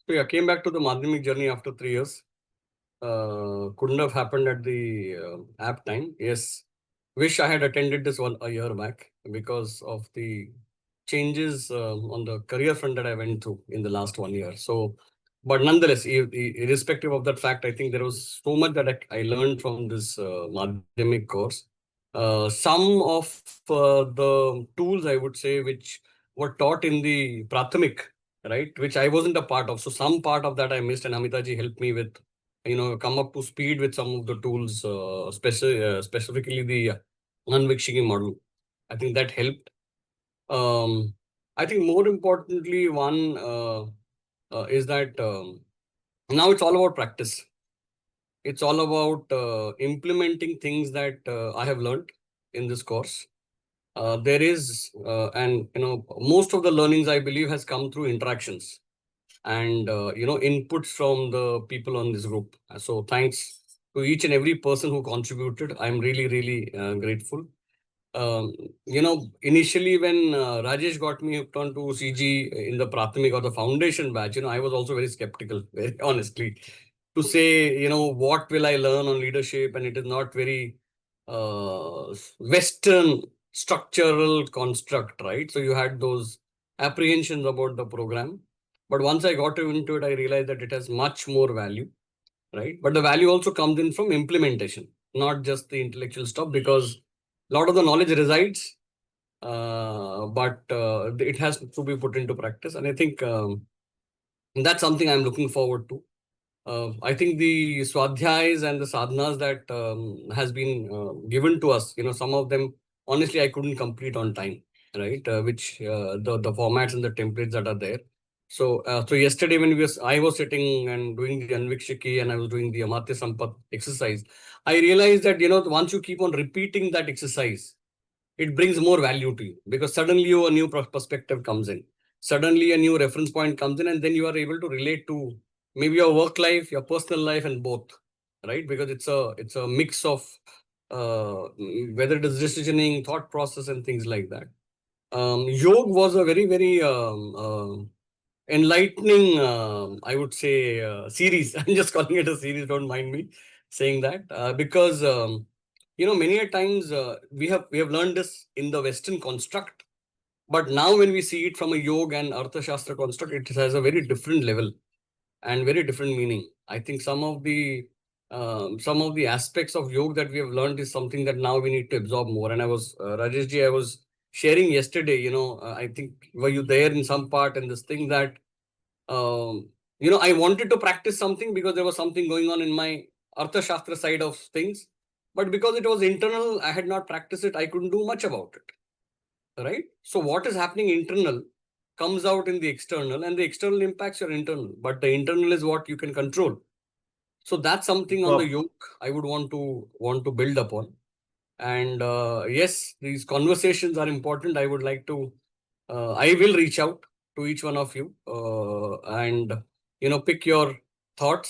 So yeah, came back to the Madhyamik journey after 3 years. Couldn't have happened at the app time. Yes, wish I had attended this one a year back because of the changes on the career front that I went through in the last 1 year. So, but nonetheless, irrespective of that fact, I think there was so much that I learned from this Madhyamik course. Some of the tools, I would say, which were taught in the Prathamik, right, which I wasn't a part of. So some part of that I missed, and Amitaji helped me with, come up to speed with some of the tools, specifically the Anvikshiki model. I think that helped. Um, I think more importantly, one is that now it's all about practice. It's all about implementing things that I have learned in this course. There is, and most of the learnings I believe has come through interactions and inputs from the people on this group. So thanks to each and every person who contributed. I'm really, really grateful. Um, Initially when Rajesh got me hooked on to CG in the Prathamik or the foundation batch, I was also very skeptical, very honestly, to say, what will I learn on leadership? And it is not very Western structural construct, right? So you had those apprehensions about the program. But once I got into it, I realized that it has much more value, right? But the value also comes in from implementation, not just the intellectual stuff, because a lot of the knowledge resides, but it has to be put into practice. And I think that's something I'm looking forward to. I think the swadhyayas and the sadhanas that has been given to us, some of them, honestly, I couldn't complete on time, right? Which the formats and the templates that are there. So yesterday when I was sitting and doing the Anvikshiki and I was doing the Amatya Sampat exercise, I realized that, once you keep on repeating that exercise, it brings more value to you because suddenly a new perspective comes in. Suddenly a new reference point comes in, and then you are able to relate to maybe your work life, your personal life, and both, right? Because it's a mix of whether it is decisioning, thought process, and things like that. Yoga was a very, very enlightening, I would say, series. I'm just calling it a series. Don't mind me saying that because many a times we have learned this in the Western construct, but now when we see it from a yoga and ArthShaastra construct, it has a very different level and very different meaning. I think some of the aspects of yoga that we have learned is something that now we need to absorb more. And I was sharing yesterday, I think, were you there in some part in this thing that, I wanted to practice something because there was something going on in my ArthShaastra side of things. But because it was internal, I had not practiced it. I couldn't do much about it. Right. So what is happening internal comes out in the external, and the external impacts your internal. But the internal is what you can control. So that's something on the yoke I would want to build upon. And yes, these conversations are important. I would like to, I will reach out to each one of you and pick your thoughts